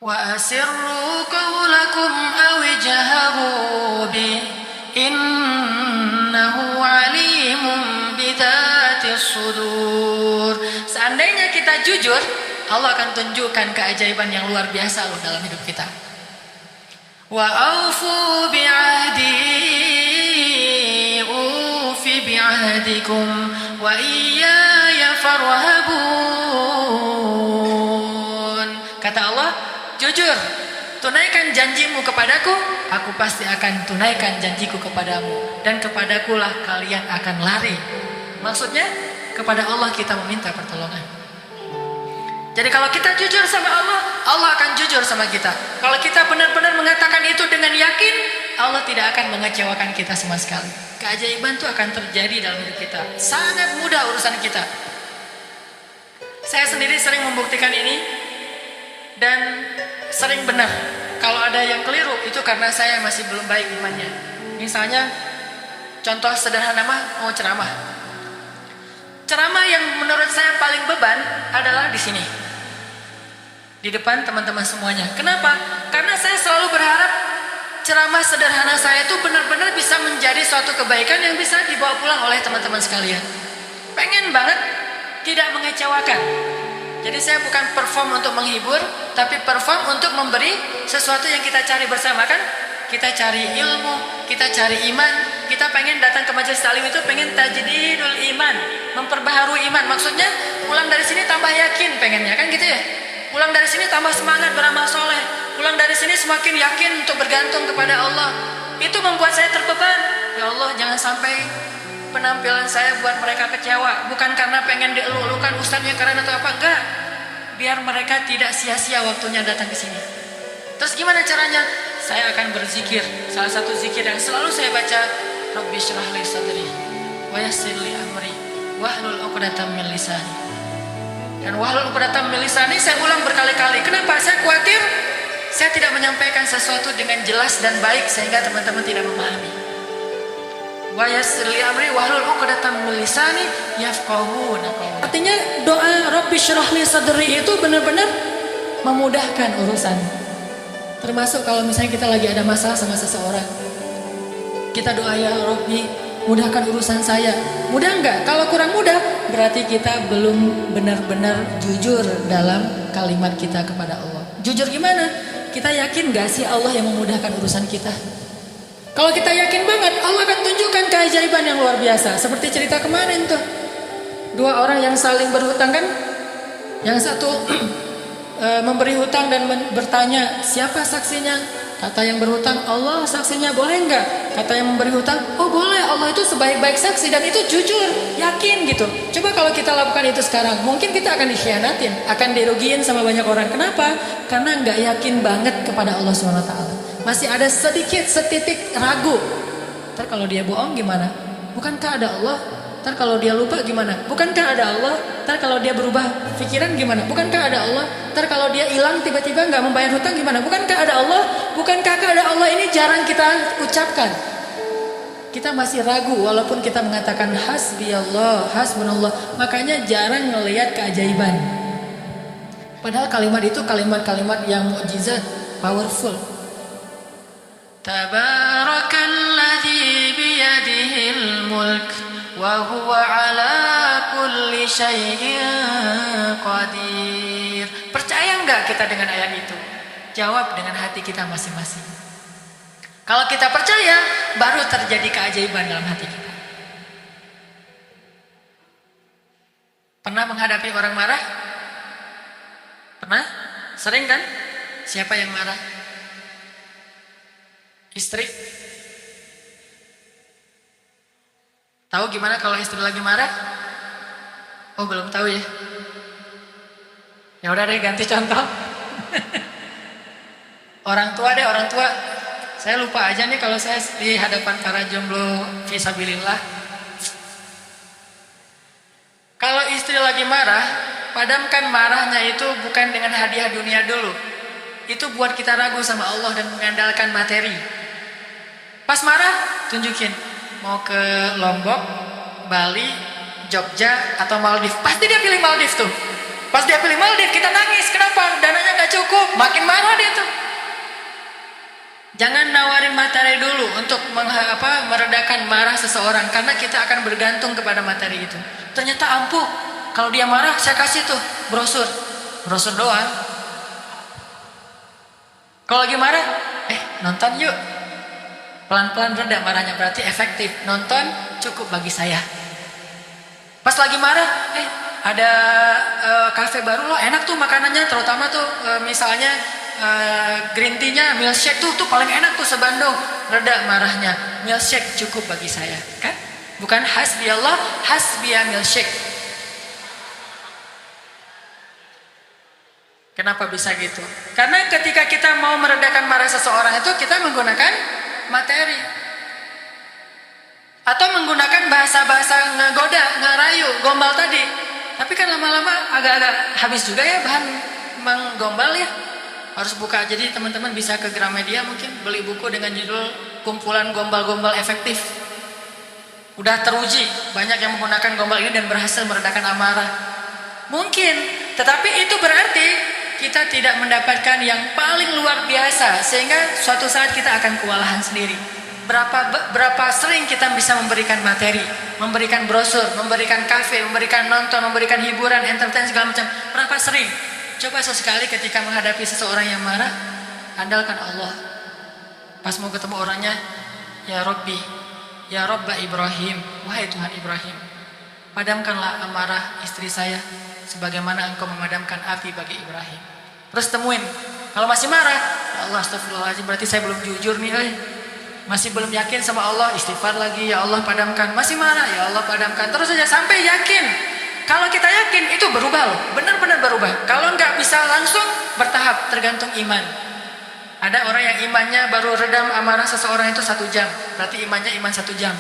Wa asirru qawlakum aw ijharu bi innahu alimun bidzatis sudur. Seandainya kita jujur, Allah akan tunjukkan keajaiban yang luar biasa loh dalam hidup kita. Wa aufu bi'ahdi ufi bi'ahdikum wa iyaya farhabun. Kata Allah, jujur, tunaikan janjimu kepadaku, aku pasti akan tunaikan janjiku kepadamu, dan kepadakulah kalian akan lari. Maksudnya, kepada Allah kita meminta pertolongan. Jadi kalau kita jujur sama Allah, Allah akan jujur sama kita. Kalau kita benar-benar mengatakan itu dengan yakin, Allah tidak akan mengecewakan kita sama sekali. Keajaiban itu akan terjadi dalam hidup kita. Sangat mudah urusan kita. Saya sendiri sering membuktikan ini, dan sering benar. Kalau ada yang keliru, itu karena saya masih belum baik imannya. Misalnya, contoh sederhana mau ceramah. Ceramah yang menurut saya paling beban adalah di sini. Di depan teman-teman semuanya. Kenapa? Karena saya selalu berharap ceramah sederhana saya itu benar-benar bisa menjadi suatu kebaikan yang bisa dibawa pulang oleh teman-teman sekalian. Pengen banget tidak mengecewakan. Jadi saya bukan perform untuk menghibur, tapi perform untuk memberi sesuatu yang kita cari bersama kan. Kita cari ilmu, kita cari iman. Kita pengen datang ke majelis taklim itu pengen tajdidul iman, memperbaharui iman. Maksudnya pulang dari sini tambah yakin pengennya kan gitu ya. Pulang dari sini tambah semangat beramal soleh. Pulang dari sini semakin yakin untuk bergantung kepada Allah. Itu membuat saya terbeban. Ya Allah, jangan sampai penampilan saya buat mereka kecewa. Bukan karena pengen dielu-elukan ustadznya keren atau apa, enggak. Biar mereka tidak sia-sia waktunya datang ke sini. Terus gimana caranya? Saya akan berzikir. Salah satu zikir yang selalu saya baca, Rabbi shrah li sadri wa yassir li amri wahlul 'uqdatam min lisani. Dan wahlul 'uqdatam min lisani saya ulang berkali-kali. Kenapa? Saya khawatir saya tidak menyampaikan sesuatu dengan jelas dan baik sehingga teman-teman tidak memahami. Wa yassir li amri wahlul 'uqdatam min lisani yafqahuna qawli. Artinya doa Rabbi shrah li sadri itu benar-benar memudahkan urusan. Termasuk kalau misalnya kita lagi ada masalah sama seseorang, kita doa, ya Rabbi mudahkan urusan saya. Mudah enggak? Kalau kurang mudah, berarti kita belum benar-benar jujur dalam kalimat kita kepada Allah. Jujur gimana? Kita yakin gak sih Allah yang memudahkan urusan kita? Kalau kita yakin banget, Allah akan tunjukkan keajaiban yang luar biasa. Seperti cerita kemarin tuh, dua orang yang saling berhutang kan. Yang satu memberi hutang dan bertanya, siapa saksinya? Kata yang berhutang, Allah saksinya, boleh enggak? Kata yang memberi hutang, oh boleh, Allah itu sebaik-baik saksi dan itu jujur, yakin gitu. Coba kalau kita lakukan itu sekarang, mungkin kita akan dikhianatin, akan dirugiin sama banyak orang. Kenapa? Karena enggak yakin banget kepada Allah SWT. Masih ada sedikit, setitik ragu. Ntar kalau dia bohong gimana? Bukankah ada Allah? Ntar kalau dia lupa gimana? Bukankah ada Allah? Ntar kalau dia berubah pikiran gimana? Bukankah ada Allah? Ntar kalau dia hilang tiba-tiba nggak membayar hutang gimana? Bukankah ada Allah? Bukankah ada Allah? Ini jarang kita ucapkan. Kita masih ragu walaupun kita mengatakan hasbiyallah, hasbunallah. Makanya jarang ngelihat keajaiban. Padahal kalimat itu kalimat-kalimat yang mukjizat, powerful. Tabarakalladzi biyadihil mulk wa huwa ala kulli syai'in qadir. Percaya enggak kita dengan ayat itu? Jawab dengan hati kita masing-masing. Kalau kita percaya, baru terjadi keajaiban dalam hati kita. Pernah menghadapi orang marah? Pernah? Sering kan? Siapa yang marah? Istri? Tahu gimana kalau istri lagi marah? Oh, belum tahu ya. Ya udah deh, ganti contoh. Orang tua deh, orang tua. Saya lupa aja nih kalau saya di hadapan para jomblo fisabilillah. Kalau istri lagi marah, padamkan marahnya itu bukan dengan hadiah dunia dulu. Itu buat kita ragu sama Allah dan mengandalkan materi. Pas marah, tunjukin. Mau ke Lombok, Bali, Jogja, atau Maldives. Pasti dia pilih Maldives tuh. Pas dia pilih Maldives, kita nangis. Kenapa? Dananya nggak cukup. Makin marah dia tuh. Jangan nawarin materi dulu untuk meredakan marah seseorang, karena kita akan bergantung kepada materi itu. Ternyata ampuh. Kalau dia marah, saya kasih tuh brosur doang. Kalau lagi marah, nonton yuk. Pelan-pelan reda marahnya, berarti efektif. Nonton cukup bagi saya. Pas lagi marah, ada kafe baru loh, enak tuh makanannya, terutama tuh misalnya green tea-nya, milkshake tuh paling enak tuh se-Bandung. Reda marahnya, milkshake cukup bagi saya, kan? Bukan hasbi Allah, hasbiya milkshake. Kenapa bisa gitu? Karena ketika kita mau meredakan marah seseorang itu kita menggunakan materi atau menggunakan bahasa-bahasa ngegoda, ngerayu, gombal tadi. Tapi kan lama-lama agak-agak habis juga ya bahan menggombal ya. Harus buka, jadi teman-teman bisa ke Gramedia mungkin beli buku dengan judul Kumpulan Gombal-Gombal Efektif. Udah teruji, banyak yang menggunakan gombal ini dan berhasil meredakan amarah. Mungkin, tetapi itu berarti kita tidak mendapatkan yang paling luar biasa, sehingga suatu saat kita akan kewalahan sendiri. Berapa sering kita bisa memberikan materi, memberikan brosur, memberikan kafe, memberikan nonton, memberikan hiburan, entertain segala macam. Berapa sering? Coba sesekali ketika menghadapi seseorang yang marah, andalkan Allah. Pas mau ketemu orangnya, ya Rabbi, ya Rabba Ibrahim, wahai Tuhan Ibrahim, padamkanlah amarah istri saya sebagaimana engkau memadamkan api bagi Ibrahim. Terus temuin, kalau masih marah, ya Allah astagfirullahaladzim, berarti saya belum jujur nih, masih belum yakin sama Allah, istighfar lagi, ya Allah padamkan. Masih marah, ya Allah padamkan. Terus saja sampai yakin. Kalau kita yakin itu berubah loh, benar-benar berubah. Kalau nggak bisa langsung, bertahap, tergantung iman. Ada orang yang imannya baru redam amarah seseorang itu 1 jam, berarti imannya iman 1 jam.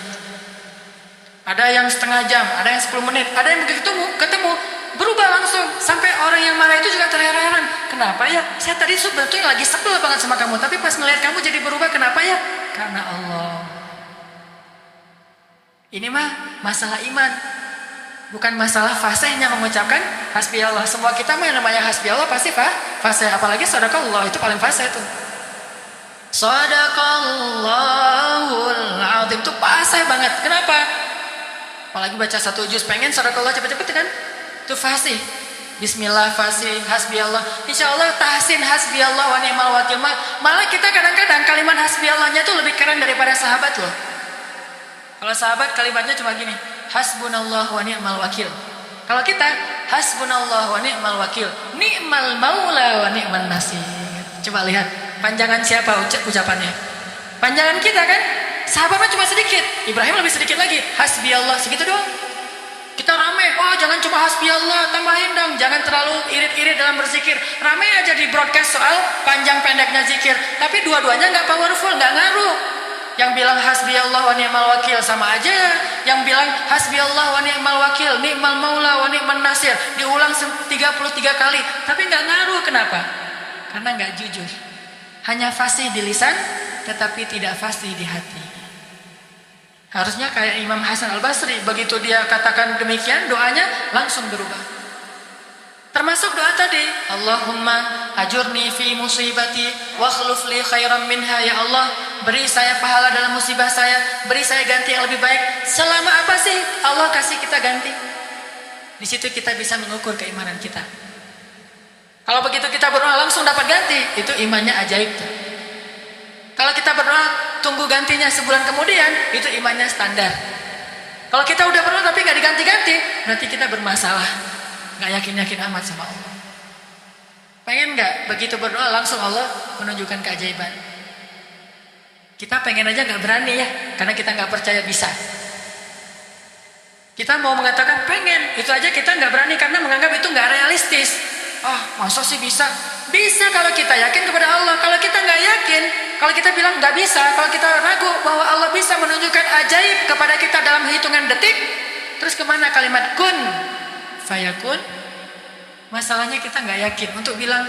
Ada yang setengah jam, ada yang 10 menit, ada yang begitu ketemu berubah langsung. Sampai orang yang marah itu juga terheran-heran. Kenapa ya? Saya tadi sebetulnya lagi sebel banget sama kamu, tapi pas melihat kamu jadi berubah, kenapa ya? Karena Allah. Ini mah masalah iman. Bukan masalah fasihnya mengucapkan hasbi Allah. Semua kita mah yang namanya hasbi Allah pasti fasih. Apalagi sadaqallah, itu paling fasih itu. Sadaqallahul azim itu fasih banget. Kenapa? Apalagi baca 1 juz pengen sadaqallah cepet-cepet kan? Itu fasih. Bismillah fasih, hasbi Allah. Insya Allah tahsin hasbi Allah wa ni'mal wakil. Malah kita kadang-kadang kalimat hasbi Allahnya itu lebih keren daripada sahabat loh. Kalau sahabat kalimatnya cuma gini, hasbunallah wa ni'mal wakil. Kalau kita hasbunallah wa ni'mal wakil, ni'mal maula wa ni'man nasir. Coba lihat panjangan siapa ucapannya. Panjangan kita kan? Sahabatnya cuma sedikit, Ibrahim lebih sedikit lagi, hasbi Allah segitu doang. Kita rame, jangan cuma hasbi Allah, tambahin dong, jangan terlalu irit-irit dalam berzikir. Rame aja di broadcast soal panjang pendeknya zikir, tapi dua-duanya nggak powerful, nggak ngaruh. Yang bilang hasbi Allah wa ni'mal wakil sama aja yang bilang hasbi Allah wa ni'mal wakil, ni'mal maula wa ni'man nasir, diulang 33 kali, tapi nggak ngaruh. Kenapa? Karena nggak jujur. Hanya fasih di lisan, tetapi tidak fasih di hati. Harusnya kayak Imam Hasan Al-Basri, begitu dia katakan demikian, doanya langsung berubah. Termasuk doa tadi, Allahumma ajurni fi musibati wa akhluf li khairan minha. Ya Allah, beri saya pahala dalam musibah saya, beri saya ganti yang lebih baik. Selama apa sih Allah kasih kita ganti? Di situ kita bisa mengukur keimanan kita. Kalau begitu kita berdoa langsung dapat ganti, itu imannya ajaib tuh. Kalau kita berdoa tunggu gantinya sebulan kemudian, itu imannya standar. Kalau kita udah berdoa tapi nggak diganti-ganti, berarti kita bermasalah. Nggak yakin-yakin amat sama Allah. Pengen nggak begitu berdoa langsung Allah menunjukkan keajaiban? Kita pengen aja nggak berani ya, karena kita nggak percaya bisa. Kita mau mengatakan pengen, itu aja kita nggak berani karena menganggap itu nggak realistis. Masa sih bisa? Bisa kalau kita yakin kepada Allah. Kalau kita nggak yakin, kalau kita bilang nggak bisa, kalau kita ragu bahwa Allah bisa menunjukkan ajaib kepada kita dalam hitungan detik, terus kemana kalimat kun fayakun? Masalahnya kita nggak yakin untuk bilang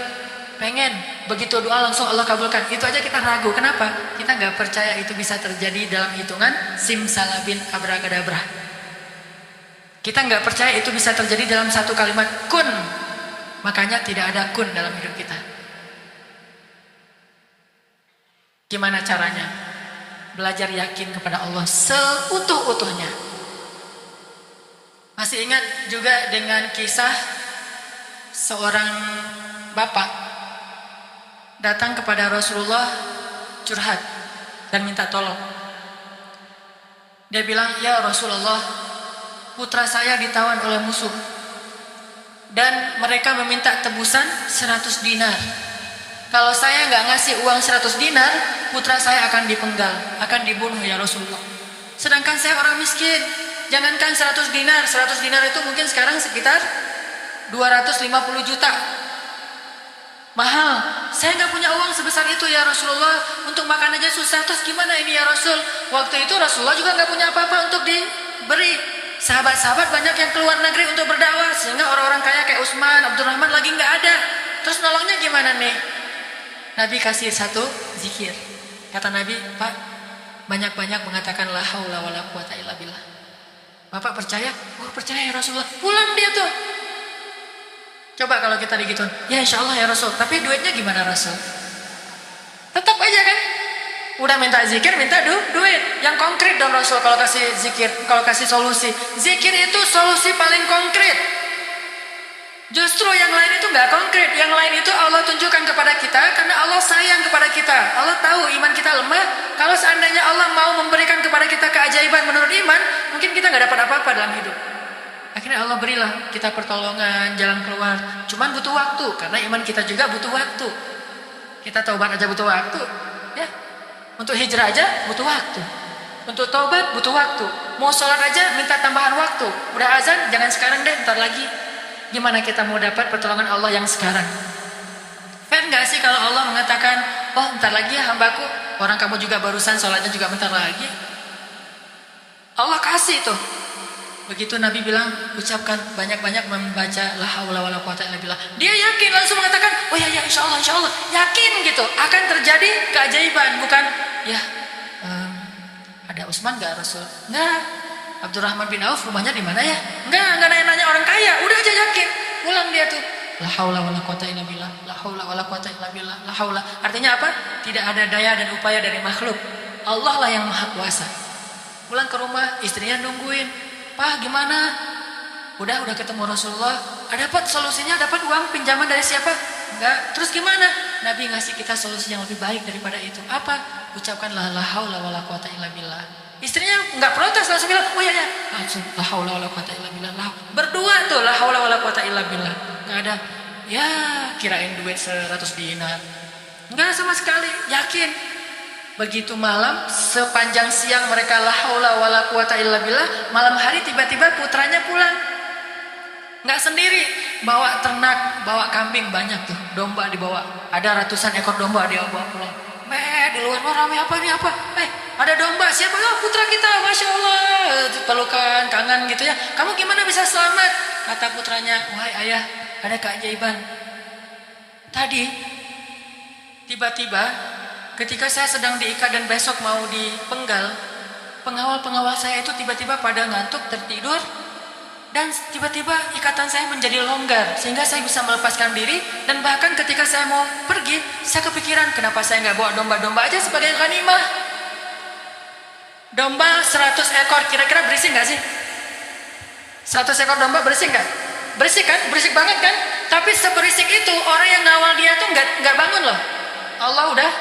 pengen, begitu doa langsung Allah kabulkan. Itu aja kita ragu. Kenapa? Kita nggak percaya itu bisa terjadi dalam hitungan simsalabin abracadabra. Kita nggak percaya itu bisa terjadi dalam satu kalimat kun Makanya tidak ada kun dalam hidup kita. Gimana caranya? Belajar yakin kepada Allah seutuh-utuhnya. Masih ingat juga dengan kisah seorang bapak datang kepada Rasulullah curhat dan minta tolong. Dia bilang, "Ya Rasulullah, putra saya ditawan oleh musuh dan mereka meminta tebusan 100 dinar. Kalau saya nggak ngasih uang 100 dinar, putra saya akan dipenggal, akan dibunuh ya Rasulullah. Sedangkan saya orang miskin. Jangankan 100 dinar, 100 dinar itu mungkin sekarang sekitar 250 juta. Mahal. Saya nggak punya uang sebesar itu ya Rasulullah. Untuk makan aja susah. Terus gimana ini ya Rasul?" Waktu itu Rasulullah juga nggak punya apa-apa untuk diberi. Sahabat-sahabat banyak yang keluar negeri untuk berdakwah, sehingga orang-orang kaya kayak Utsman, Abdurrahman lagi nggak ada. Terus nolongnya gimana nih? Nabi kasih satu zikir. Kata Nabi, "Pak, banyak-banyak mengatakan la haula wala quwata illa billah." Bapak percaya? "Oh percaya ya Rasulullah." Pulang dia tuh. Coba kalau kita digituin, "Ya insya Allah ya Rasul, tapi duitnya gimana Rasul?" Tetap aja kan? Udah minta zikir, minta duit. Yang konkret dong Rasul kalau kasih zikir, kalau kasih solusi. Zikir itu solusi paling konkret. Justru yang lain itu nggak konkret. Yang lain itu Allah tunjukkan kepada kita karena Allah sayang kepada kita. Allah tahu iman kita lemah. Kalau seandainya Allah mau memberikan kepada kita keajaiban menurut iman, mungkin kita nggak dapat apa-apa dalam hidup. Akhirnya Allah berilah kita pertolongan, jalan keluar. Cuman butuh waktu karena iman kita juga butuh waktu. Kita taubat aja butuh waktu, ya. Untuk hijrah aja butuh waktu. Untuk taubat butuh waktu. Mau sholat aja minta tambahan waktu. Udah azan jangan sekarang deh, ntar lagi. Gimana kita mau dapat pertolongan Allah yang sekarang? Fair nggak sih kalau Allah mengatakan, "Oh ntar lagi ya hambaku." Orang kamu juga barusan sholatnya juga bentar lagi. Allah kasih tuh. Begitu Nabi bilang, ucapkan banyak-banyak membaca la haula wala quwata illa billah. Dia yakin langsung mengatakan, "Oh ya ya insya Allah yakin gitu akan terjadi keajaiban." Bukan ya ada Utsman nggak Rasul? Nggak. Abdurrahman bin Auf rumahnya di mana ya? Nggak nanya-nanya orang kaya. Udah aja yakin. Pulang dia tuh. La haula wala quwata illa billah. La haula wala quwata illa billah. La haula. Artinya apa? Tidak ada daya dan upaya dari makhluk. Allah lah yang maha kuasa. Pulang ke rumah, istrinya nungguin. "Pak, gimana?" Udah ketemu Rasulullah. Dapat solusinya, dapat uang pinjaman dari siapa? Enggak. Terus gimana? Nabi ngasih kita solusi yang lebih baik daripada itu. Apa? Ucapkanlah la haula wala quwata illa billah. Istrinya enggak protes, langsung bilang, "Oh ya ya." Langsung la haula wala quwata illa billah. Berdua tuh la haula wala quwata illa billah. Enggak ada ya kirain duit 100 dinar. Enggak sama sekali, yakin. Begitu malam, sepanjang siang mereka la haula wala quwata illa billah, malam hari tiba-tiba putranya pulang. Nggak sendiri, bawa ternak, bawa kambing banyak tuh, domba dibawa. Ada ratusan ekor domba dia bawa pulang. Di luar ramai apa nih apa? Ada domba, siapa? "Oh putra kita, Masya Allah." Pelukan, kangen gitu ya. "Kamu gimana bisa selamat?" Kata putranya, "Wahai ayah, ada keajaiban. Tadi, tiba-tiba ketika saya sedang diikat dan besok mau dipenggal, pengawal-pengawal saya itu tiba-tiba pada ngantuk, tertidur, dan tiba-tiba ikatan saya menjadi longgar sehingga saya bisa melepaskan diri. Dan bahkan ketika saya mau pergi, saya kepikiran kenapa saya nggak bawa domba-domba aja sebagai ghanimah. Domba 100 ekor kira-kira berisik nggak sih? 100 ekor domba berisik nggak? Berisik kan? Berisik banget kan? Tapi seberisik itu orang yang ngawal dia tuh nggak bangun loh. Allah udah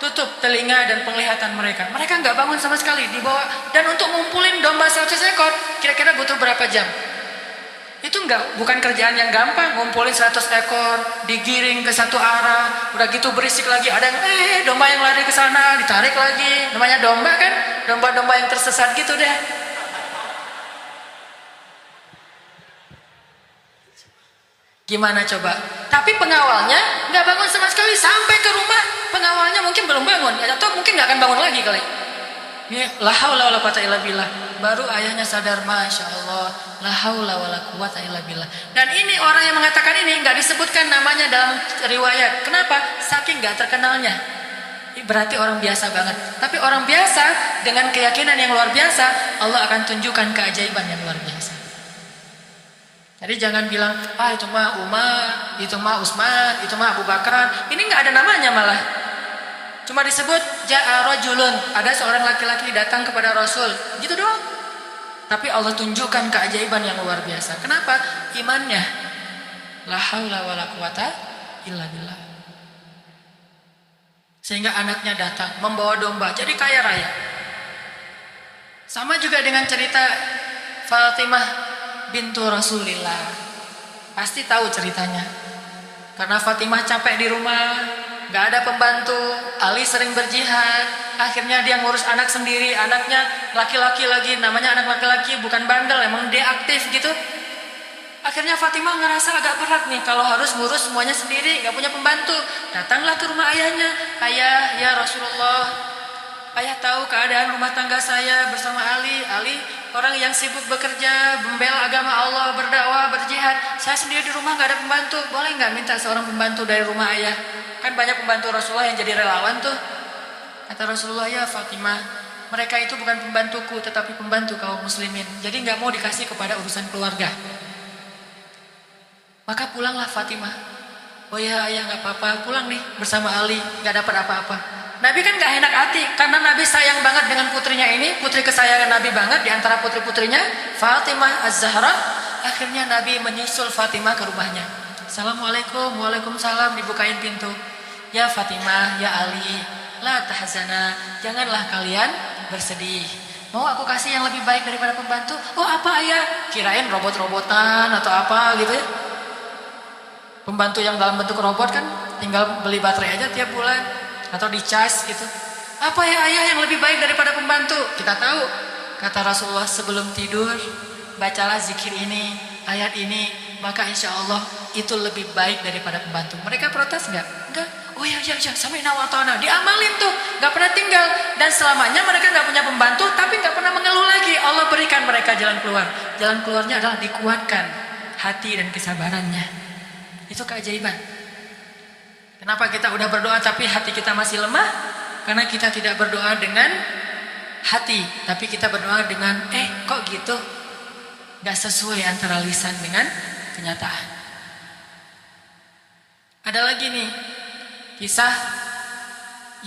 tutup telinga dan penglihatan mereka. Mereka nggak bangun sama sekali, dibawa. Dan untuk ngumpulin domba 100 ekor, kira-kira butuh berapa jam? Itu bukan kerjaan yang gampang. Ngumpulin 100 ekor, digiring ke satu arah, udah gitu berisik lagi. Ada yang domba yang lari ke sana, ditarik lagi. Namanya domba kan? Domba-domba yang tersesat gitu deh. Gimana coba? Tapi pengawalnya nggak bangun sama sekali sampai ke rumah. Pengawalnya mungkin belum bangun, atau mungkin nggak akan bangun lagi kali. Ini la haula wala quwata illa billah. Baru ayahnya sadar, Masya Allah, la haula wala quwata illa billah. Dan ini orang yang mengatakan ini nggak disebutkan namanya dalam riwayat. Kenapa? Saking nggak terkenalnya. Berarti orang biasa banget. Tapi orang biasa dengan keyakinan yang luar biasa, Allah akan tunjukkan keajaiban yang luar biasa. Jadi jangan bilang, itu mah Umar, itu mah Utsman, itu mah Abu Bakar. Ini nggak ada namanya malah. Cuma disebut ja'a rajulun, ada seorang laki-laki datang kepada Rasul. Gitu doang. Tapi Allah tunjukkan keajaiban yang luar biasa. Kenapa? Imannya. La haula wala quwata illa billah. Sehingga anaknya datang membawa domba, jadi kaya raya. Sama juga dengan cerita Fatimah bintu Rasulillah. Pasti tahu ceritanya. Karena Fatimah capek di rumah, gak ada pembantu, Ali sering berjihad, akhirnya dia ngurus anak sendiri, anaknya laki-laki lagi, namanya anak laki-laki, bukan bandel, emang dia aktif gitu. Akhirnya Fatimah ngerasa agak berat nih kalau harus ngurus semuanya sendiri, gak punya pembantu. Datanglah ke rumah ayahnya, ayah, ya Rasulullah, ayah tahu keadaan rumah tangga saya bersama Ali. Ali orang yang sibuk bekerja, membela agama Allah, berdakwah, berjihad. Saya sendiri di rumah gak ada pembantu. Boleh gak minta seorang pembantu dari rumah ayah? Kan banyak pembantu Rasulullah yang jadi relawan tuh. Kata Rasulullah, ya Fatimah, mereka itu bukan pembantuku, tetapi pembantu kaum muslimin. Jadi gak mau dikasih kepada urusan keluarga. Maka pulanglah Fatimah. Oh ya ayah gak apa-apa, pulang nih bersama Ali, gak dapat apa-apa. Nabi kan gak enak hati, karena Nabi sayang banget dengan putrinya ini, putri kesayangan Nabi banget, diantara putri-putrinya Fatimah Az-Zahra. Akhirnya Nabi menyusul Fatimah ke rumahnya. Assalamualaikum, waalaikumsalam, dibukain pintu. Ya Fatimah, ya Ali, la tahzana, janganlah kalian bersedih. Mau aku kasih yang lebih baik daripada pembantu? Oh apa ayah? Kirain robot-robotan atau apa gitu ya. Pembantu yang dalam bentuk robot kan tinggal beli baterai aja tiap bulan atau dicas gitu. Apa ya ayah yang lebih baik daripada pembantu? Kita tahu, kata Rasulullah, sebelum tidur bacalah zikir ini, ayat ini, maka insya Allah itu lebih baik daripada pembantu. Mereka protes nggak? Enggak. Oh ya sami'na wa ata'na, diamalin tuh, nggak pernah tinggal. Dan selamanya mereka nggak punya pembantu, tapi nggak pernah mengeluh lagi. Allah berikan mereka jalan keluar. Jalan keluarnya adalah dikuatkan hati dan kesabarannya. Itu keajaiban. Kenapa kita udah berdoa tapi hati kita masih lemah? Karena kita tidak berdoa dengan hati, tapi kita berdoa dengan kok gitu? Gak sesuai antara lisan dengan kenyataan. Ada lagi nih kisah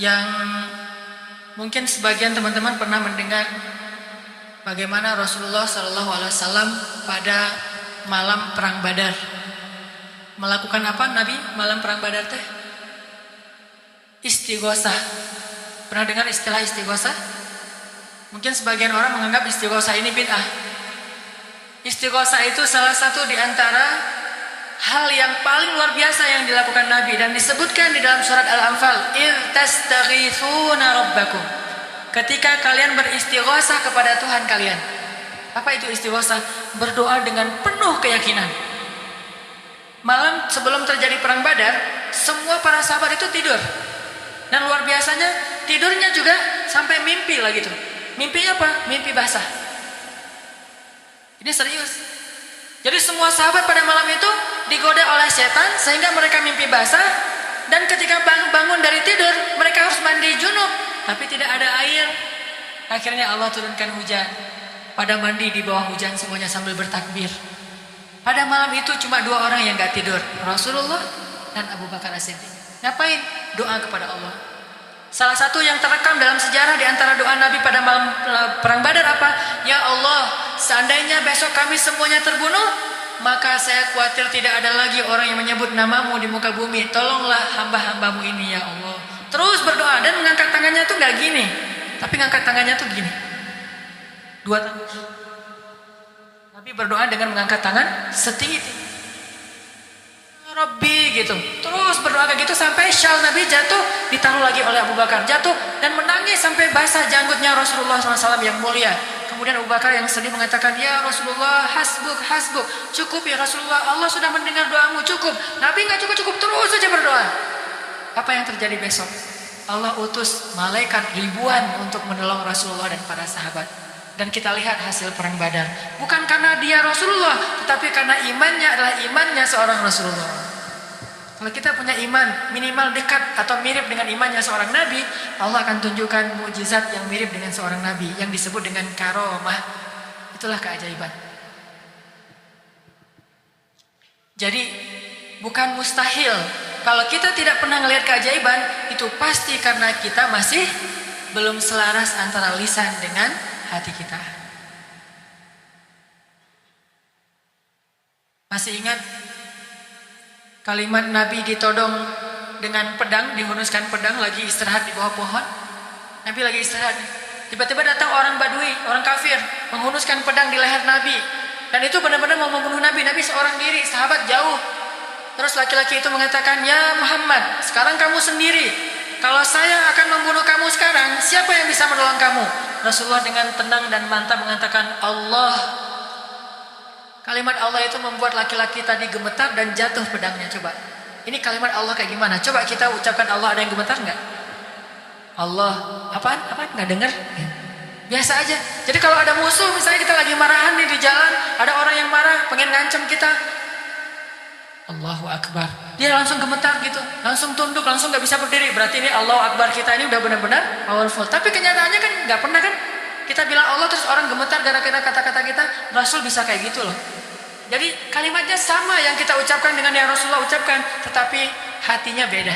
yang mungkin sebagian teman-teman pernah mendengar, bagaimana Rasulullah SAW pada malam perang Badar. Melakukan apa Nabi malam perang Badar teh? Istighosah. Pernah dengar istilah istighosah? Mungkin sebagian orang menganggap istighosah ini bid'ah. Istighosah itu salah satu di antara hal yang paling luar biasa yang dilakukan Nabi, dan disebutkan di dalam surat Al-Anfal, "Idz tastaghitsuna rabbakum." Ketika kalian beristighosah kepada Tuhan kalian. Apa itu istighosah? Berdoa dengan penuh keyakinan. Malam sebelum terjadi perang Badar, semua para sahabat itu tidur. Dan luar biasanya tidurnya juga sampai mimpi lah gitu. Mimpinya apa? Mimpi basah. Ini serius. Jadi semua sahabat pada malam itu digoda oleh setan sehingga mereka mimpi basah. Dan ketika bangun dari tidur, mereka harus mandi junub, tapi tidak ada air. Akhirnya Allah turunkan hujan. Pada mandi di bawah hujan semuanya sambil bertakbir. Pada malam itu cuma 2 orang yang gak tidur, Rasulullah dan Abu Bakar As-Siddiq. Ngapain? Doa kepada Allah. Salah satu yang terekam dalam sejarah di antara doa Nabi pada malam perang Badar apa? Ya Allah, seandainya besok kami semuanya terbunuh, maka saya khawatir tidak ada lagi orang yang menyebut namamu di muka bumi. Tolonglah hamba-hambamu ini ya Allah. Terus berdoa dan mengangkat tangannya tuh gak gini, tapi ngangkat tangannya tuh gini. 2 tangan. Nabi berdoa dengan mengangkat tangan setinggi Rabbi gitu. Terus berdoa kayak gitu sampai syal Nabi jatuh, ditaruh lagi oleh Abu Bakar, jatuh dan menangis sampai basah janggutnya Rasulullah SAW yang mulia. Kemudian Abu Bakar yang sedih mengatakan, ya Rasulullah, hasbuk, hasbuk, cukup ya Rasulullah, Allah sudah mendengar doamu, cukup. Nabi nggak cukup, terus saja berdoa. Apa yang terjadi besok? Allah utus malaikat ribuan untuk menolong Rasulullah dan para sahabat. Dan kita lihat hasil perang Badar. Bukan karena dia Rasulullah, tetapi karena imannya adalah imannya seorang Rasulullah. Kalau kita punya iman minimal dekat atau mirip dengan imannya seorang Nabi, Allah akan tunjukkan mukjizat yang mirip dengan seorang Nabi, yang disebut dengan karomah. Itulah keajaiban. Jadi bukan mustahil. Kalau kita tidak pernah melihat keajaiban, itu pasti karena kita masih belum selaras antara lisan dengan hati kita. Masih ingat kalimat Nabi ditodong dengan pedang, dihunuskan pedang, lagi istirahat di bawah pohon. Nabi lagi istirahat. Tiba-tiba datang orang Badui, orang kafir, menghunuskan pedang di leher Nabi. Dan itu benar-benar mau membunuh Nabi. Nabi seorang diri, sahabat jauh. Terus laki-laki itu mengatakan, "Ya Muhammad, sekarang kamu sendiri. Kalau saya akan membunuh kamu sekarang, siapa yang bisa menolong kamu?" Rasulullah dengan tenang dan mantap mengatakan, "Allah." Kalimat Allah itu membuat laki-laki tadi gemetar dan jatuh pedangnya. Coba, ini kalimat Allah kayak gimana? Coba kita ucapkan Allah, ada yang gemetar nggak? Allah, apaan? Nggak dengar? Biasa aja. Jadi kalau ada musuh, misalnya kita lagi marahan nih di jalan, ada orang yang marah, pengen ngancem kita, Allahu Akbar, dia langsung gemetar gitu, langsung tunduk, langsung nggak bisa berdiri. Berarti ini Allahu Akbar kita ini udah benar-benar powerful. Tapi kenyataannya kan nggak pernah kan kita bilang Allah terus orang gemetar gara-gara kata-kata kita. Rasul bisa kayak gitu loh. Jadi kalimatnya sama yang kita ucapkan dengan yang Rasulullah ucapkan, tetapi hatinya beda.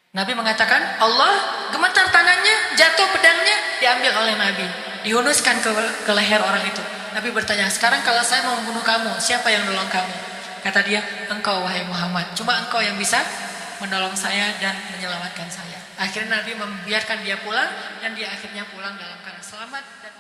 Nabi mengatakan Allah, gemetar tangannya, jatuh pedangnya, diambil oleh Nabi, dihunuskan ke leher orang itu. Nabi bertanya, "Sekarang kalau saya mau membunuh kamu, siapa yang menolong kamu?" Kata dia, "Engkau wahai Muhammad, cuma engkau yang bisa menolong saya dan menyelamatkan saya." Akhirnya Nabi membiarkan dia pulang, dan dia akhirnya pulang dalam keadaan selamat dan